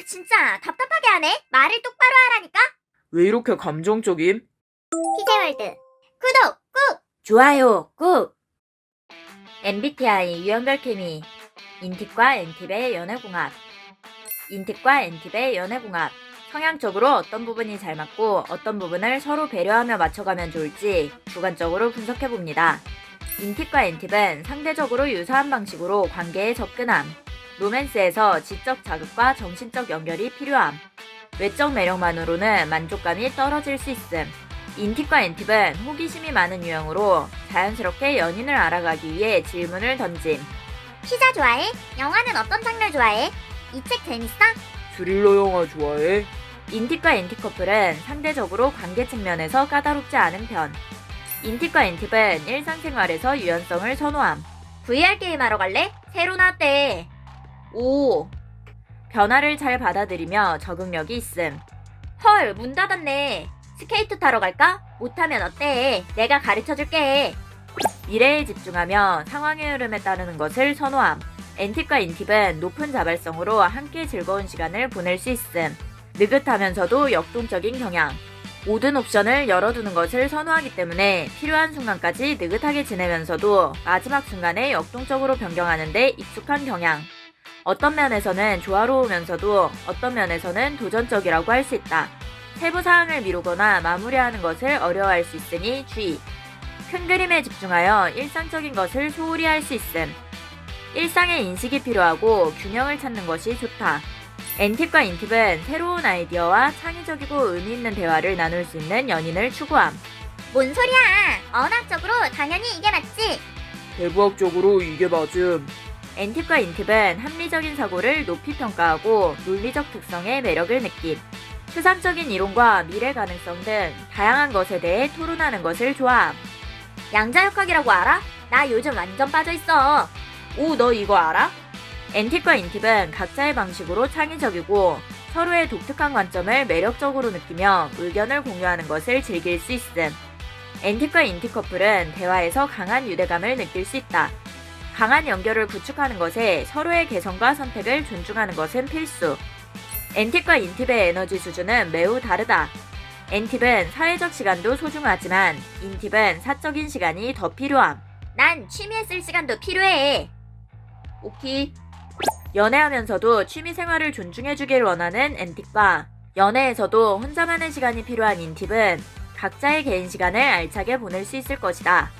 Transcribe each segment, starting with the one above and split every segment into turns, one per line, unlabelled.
진짜 답답하게 하네. 말을 똑바로 하라니까.
왜 이렇게 감정적임?
피제월드 구독 꾹!
좋아요, 꾹! MBTI 유형별 케미 인팁과 N팁의 연애궁합 인팁과 N팁의 연애궁합 성향적으로 어떤 부분이 잘 맞고 어떤 부분을 서로 배려하며 맞춰가면 좋을지 주관적으로 분석해봅니다. 인팁과 N팁은 상대적으로 유사한 방식으로 관계에 접근함, 로맨스에서 지적 자극과 정신적 연결이 필요함, 외적 매력만으로는 만족감이 떨어질 수 있음. 인팁과 N팁은 호기심이 많은 유형으로 자연스럽게 연인을 알아가기 위해 질문을 던짐.
피자 좋아해? 영화는 어떤 장르 좋아해? 이 책 재밌어?
스릴러 영화 좋아해? 인팁과 N팁 커플은 상대적으로 관계 측면에서 까다롭지 않은 편. 인팁과 N팁은 일상생활에서 유연성을 선호함. VR 게임하러 갈래? 새로 나왔대. 오. 변화를 잘 받아들이며 적응력이 있음. 헐, 문 닫았네. 스케이트 타러 갈까? 못하면 어때? 내가 가르쳐줄게. 미래에 집중하며 상황의 흐름에 따르는 것을 선호함. N팁과 N팁은 높은 자발성으로 함께 즐거운 시간을 보낼 수 있음. 느긋하면서도 역동적인 경향. 모든 옵션을 열어두는 것을 선호하기 때문에 필요한 순간까지 느긋하게 지내면서도 마지막 순간에 역동적으로 변경하는 데 익숙한 경향. 어떤 면에서는 조화로우면서도 어떤 면에서는 도전적이라고 할 수 있다. 세부 사항을 미루거나 마무리하는 것을 어려워할 수 있으니 주의. 큰 그림에 집중하여 일상적인 것을 소홀히 할 수 있음. 일상의 인식이 필요하고 균형을 찾는 것이 좋다. N팁과 N팁은 새로운 아이디어와 창의적이고 의미 있는 대화를 나눌 수 있는 연인을 추구함.
뭔 소리야? 언어학적으로 당연히 이게 맞지.
대부학적으로 이게 맞음. N팁과 N팁은 합리적인 사고를 높이 평가하고 논리적 특성의 매력을 느낌. 추상적인 이론과 미래 가능성 등 다양한 것에 대해 토론하는 것을 좋아함. 양자역학이라고 알아? 나 요즘 완전 빠져있어. 오, 너 이거 알아? N팁과 N팁은 각자의 방식으로 창의적이고 서로의 독특한 관점을 매력적으로 느끼며 의견을 공유하는 것을 즐길 수 있음. N팁과 N팁 커플은 대화에서 강한 유대감을 느낄 수 있다. 강한 연결을 구축하는 것에 서로의 개성과 선택을 존중하는 것은 필수. N팁과 N팁의 에너지 수준은 매우 다르다. N팁은 사회적 시간도 소중하지만 N팁은 사적인 시간이 더 필요함.
난 취미에 쓸 시간도 필요해.
오키. 연애하면서도 취미생활을 존중해주길 원하는 N팁과 연애에서도 혼자만의 시간이 필요한 N팁은 각자의 개인 시간을 알차게 보낼 수 있을 것이다.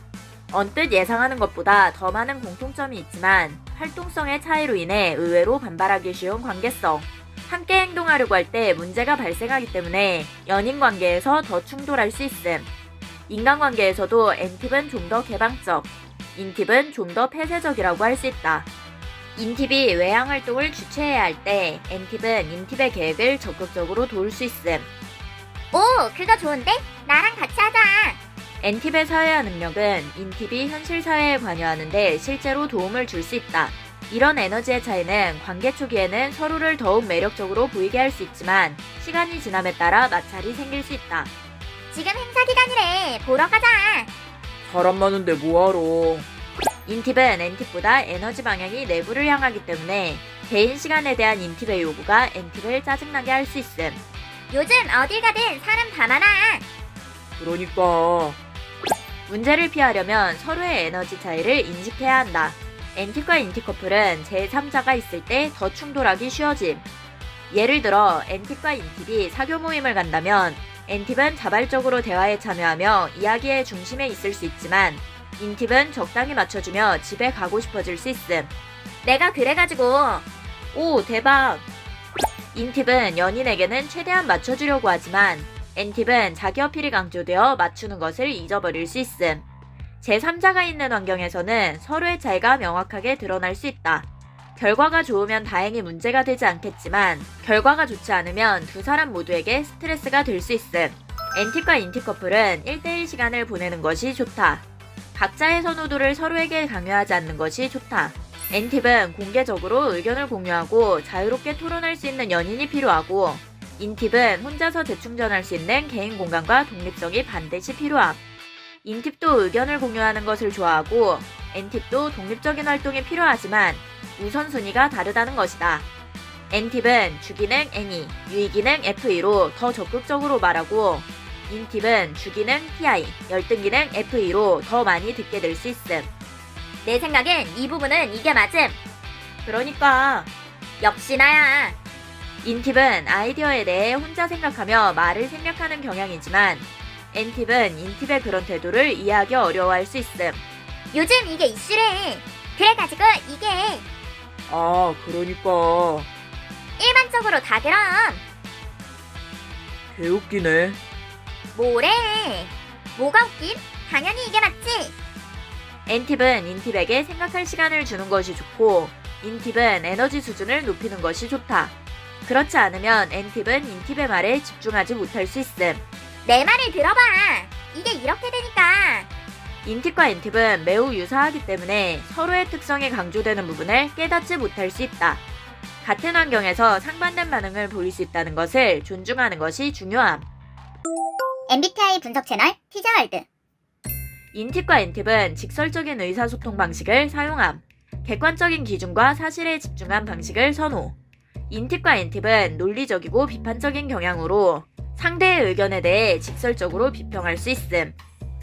언뜻 예상하는 것보다 더 많은 공통점이 있지만 활동성의 차이로 인해 의외로 반발하기 쉬운 관계성. 함께 행동하려고 할 때 문제가 발생하기 때문에 연인 관계에서 더 충돌할 수 있음. 인간관계에서도 N팁은 좀 더 개방적, N팁은 좀 더 폐쇄적이라고 할 수 있다. N팁이 외향활동을 주최해야 할 때 N팁은 N팁의 계획을 적극적으로 도울 수 있음.
오, 그거 좋은데? 나랑 같이 하자.
N팁의 사회화 능력은 N팁이 현실 사회에 관여하는 데 실제로 도움을 줄 수 있다. 이런 에너지의 차이는 관계 초기에는 서로를 더욱 매력적으로 보이게 할 수 있지만 시간이 지남에 따라 마찰이 생길 수 있다.
지금 행사 기간이래. 보러 가자.
사람 많은데 뭐하러. N팁은 N팁보다 에너지 방향이 내부를 향하기 때문에 개인 시간에 대한 N팁의 요구가 N팁을 짜증나게 할 수 있음.
요즘 어딜 가든 사람 다 많아.
그러니까 문제를 피하려면 서로의 에너지 차이를 인식해야 한다. N팁과 N팁 커플은 제3자가 있을 때 더 충돌하기 쉬워짐. 예를 들어 N팁과 N팁이 사교 모임을 간다면 N팁은 자발적으로 대화에 참여하며 이야기의 중심에 있을 수 있지만 N팁은 적당히 맞춰주며 집에 가고 싶어질 수 있음.
내가 그래가지고.
오, 대박! N팁은 연인에게는 최대한 맞춰주려고 하지만 N팁은 자기 어필이 강조되어 맞추는 것을 잊어버릴 수 있음. 제3자가 있는 환경에서는 서로의 차이가 명확하게 드러날 수 있다. 결과가 좋으면 다행히 문제가 되지 않겠지만 결과가 좋지 않으면 두 사람 모두에게 스트레스가 될 수 있음. N팁과 N팁 커플은 1대1 시간을 보내는 것이 좋다. 각자의 선호도를 서로에게 강요하지 않는 것이 좋다. N팁은 공개적으로 의견을 공유하고 자유롭게 토론할 수 있는 연인이 필요하고 N팁은 혼자서 재충전할 수 있는 개인 공간과 독립성이 반드시 필요함. N팁도 의견을 공유하는 것을 좋아하고 N팁도 독립적인 활동이 필요하지만 우선순위가 다르다는 것이다. N팁은 주기능 N이, 유의기능 FE로 더 적극적으로 말하고 인팁은 주기능 TI, 열등기능 FE로 더 많이 듣게 될 수 있음.
내 생각엔 이 부분은 이게 맞음.
그러니까
역시 나야.
인팁은 아이디어에 대해 혼자 생각하며 말을 생략하는 경향이지만 N팁은 인팁의 그런 태도를 이해하기 어려워할 수 있음.
요즘 이게 이슈래. 그래가지고 이게
아, 그러니까
일반적으로 다 그럼.
개웃기네.
뭐래? 뭐가 웃김? 당연히 이게 맞지.
N팁은 인팁에게 생각할 시간을 주는 것이 좋고 인팁은 에너지 수준을 높이는 것이 좋다. 그렇지 않으면 N팁은 인팁의 말에 집중하지 못할 수 있음.
내 말을 들어봐. 이게 이렇게 되니까.
인팁과 N팁은 매우 유사하기 때문에 서로의 특성이 강조되는 부분을 깨닫지 못할 수 있다. 같은 환경에서 상반된 반응을 보일 수 있다는 것을 존중하는 것이 중요함.
MBTI 분석 채널 티저월드.
인팁과 N팁은 직설적인 의사소통 방식을 사용함. 객관적인 기준과 사실에 집중한 방식을 선호. 인팁과 N팁은 논리적이고 비판적인 경향으로 상대의 의견에 대해 직설적으로 비평할 수 있음.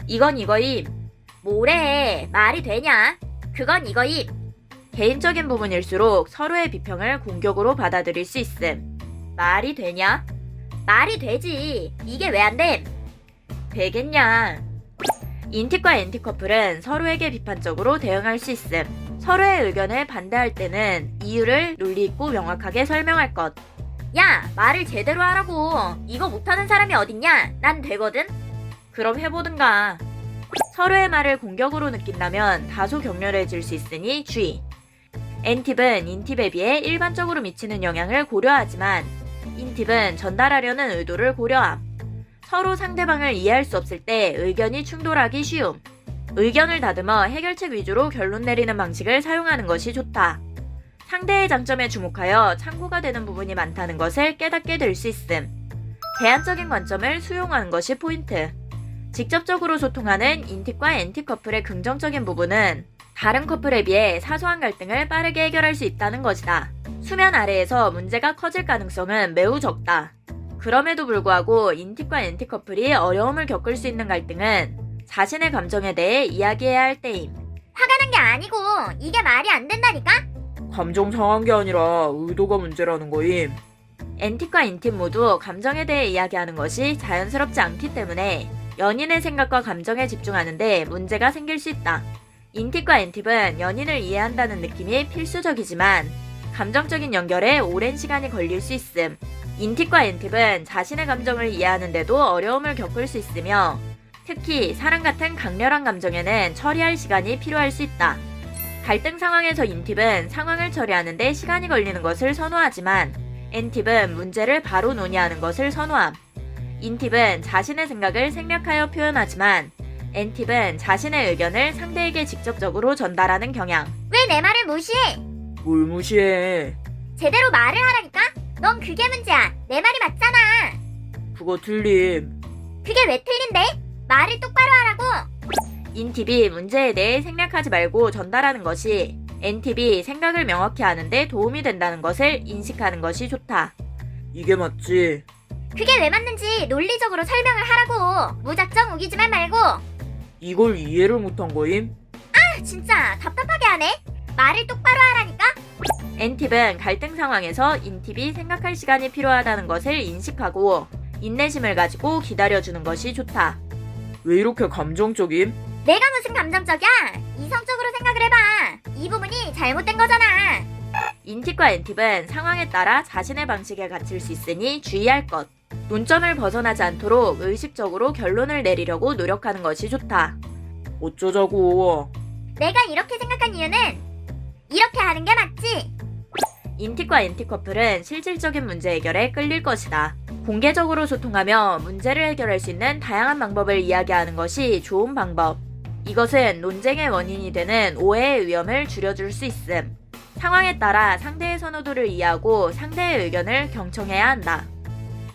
이건 이거임.
뭐래? 말이 되냐? 그건 이거임.
개인적인 부분일수록 서로의 비평을 공격으로 받아들일 수 있음. 말이 되냐?
말이 되지. 이게 왜 안 됨?
되겠냐? 인팁과 N팁 커플은 서로에게 비판적으로 대응할 수 있음. 서로의 의견을 반대할 때는 이유를 논리 있고 명확하게 설명할 것.
야, 말을 제대로 하라고. 이거 못하는 사람이 어딨냐? 난 되거든.
그럼 해보든가. 서로의 말을 공격으로 느낀다면 다소 격렬해질 수 있으니 주의. N팁은 인팁에 비해 일반적으로 미치는 영향을 고려하지만 인팁은 전달하려는 의도를 고려함. 서로 상대방을 이해할 수 없을 때 의견이 충돌하기 쉬움. 의견을 다듬어 해결책 위주로 결론 내리는 방식을 사용하는 것이 좋다. 상대의 장점에 주목하여 참고가 되는 부분이 많다는 것을 깨닫게 될 수 있음. 대안적인 관점을 수용하는 것이 포인트. 직접적으로 소통하는 인팁과 N팁 커플의 긍정적인 부분은 다른 커플에 비해 사소한 갈등을 빠르게 해결할 수 있다는 것이다. 수면 아래에서 문제가 커질 가능성은 매우 적다. 그럼에도 불구하고 인팁과 N팁 커플이 어려움을 겪을 수 있는 갈등은 자신의 감정에 대해 이야기해야 할 때임.
화가 난 게 아니고 이게 말이 안 된다니까?
감정 상한 게 아니라 의도가 문제라는 거임.
N팁과 N팁 모두 감정에 대해 이야기하는 것이 자연스럽지 않기 때문에 연인의 생각과 감정에 집중하는데 문제가 생길 수 있다. 인팁과 N팁은 연인을 이해한다는 느낌이 필수적이지만 감정적인 연결에 오랜 시간이 걸릴 수 있음. 인팁과 N팁은 자신의 감정을 이해하는데도 어려움을 겪을 수 있으며 특히 사랑 같은 강렬한 감정에는 처리할 시간이 필요할 수 있다. 갈등 상황에서 인팁은 상황을 처리하는데 시간이 걸리는 것을 선호하지만 N팁은 문제를 바로 논의하는 것을 선호함. 인팁은 자신의 생각을 생략하여 표현하지만 N팁은 자신의 의견을 상대에게 직접적으로 전달하는 경향.
왜 내 말을 무시해?
뭘 무시해.
제대로 말을 하라니까? 넌 그게 문제야. 내 말이 맞잖아.
그거 틀림.
그게 왜 틀린데? 말을 똑바로 하라고.
인팁이 문제에 대해 생략하지 말고 전달하는 것이 N팁이 생각을 명확히 하는데 도움이 된다는 것을 인식하는 것이 좋다.
이게 맞지.
그게 왜 맞는지 논리적으로 설명을 하라고. 무작정 우기지만 말고.
이걸 이해를 못한 거임?
진짜 답답하게 하네. 말을 똑바로 하라니까?
N팁은 갈등 상황에서 인팁이 생각할 시간이 필요하다는 것을 인식하고 인내심을 가지고 기다려주는 것이 좋다.
왜 이렇게 감정적임?
내가 무슨 감정적이야? 이성적으로 생각을 해봐. 이 부분이 잘못된 거잖아.
인팁과 N팁은 상황에 따라 자신의 방식에 갇힐 수 있으니 주의할 것. 논점을 벗어나지 않도록 의식적으로 결론을 내리려고 노력하는 것이 좋다.
어쩌자고.
내가 이렇게 생각한 이유는 이렇게 하는 게 맞지.
인팁과 N팁 커플은 실질적인 문제 해결에 끌릴 것이다. 공개적으로 소통하며 문제를 해결할 수 있는 다양한 방법을 이야기하는 것이 좋은 방법. 이것은 논쟁의 원인이 되는 오해의 위험을 줄여줄 수 있음. 상황에 따라 상대의 선호도를 이해하고 상대의 의견을 경청해야 한다.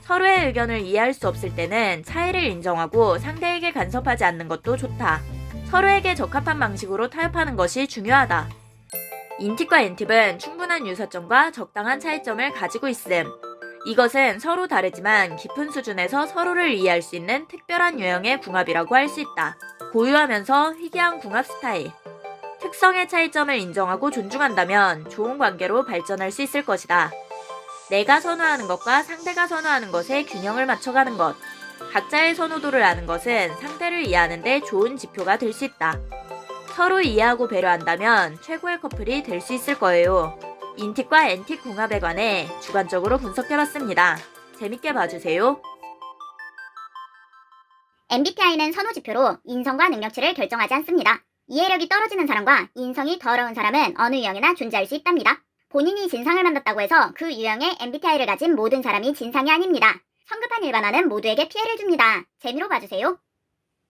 서로의 의견을 이해할 수 없을 때는 차이를 인정하고 상대에게 간섭하지 않는 것도 좋다. 서로에게 적합한 방식으로 타협하는 것이 중요하다. 인팁과 엔팁은 충분한 유사점과 적당한 차이점을 가지고 있음. 이것은 서로 다르지만 깊은 수준에서 서로를 이해할 수 있는 특별한 유형의 궁합이라고 할 수 있다. 고유하면서 희귀한 궁합 스타일. 특성의 차이점을 인정하고 존중한다면 좋은 관계로 발전할 수 있을 것이다. 내가 선호하는 것과 상대가 선호하는 것의 균형을 맞춰가는 것. 각자의 선호도를 아는 것은 상대를 이해하는 데 좋은 지표가 될 수 있다. 서로 이해하고 배려한다면 최고의 커플이 될 수 있을 거예요. 인팁과 엔팁 궁합에 관해 주관적으로 분석해봤습니다. 재밌게 봐주세요.
MBTI는 선호 지표로 인성과 능력치를 결정하지 않습니다. 이해력이 떨어지는 사람과 인성이 더러운 사람은 어느 유형이나 존재할 수 있답니다. 본인이 진상을 만났다고 해서 그 유형의 MBTI를 가진 모든 사람이 진상이 아닙니다. 성급한 일반화는 모두에게 피해를 줍니다. 재미로 봐주세요.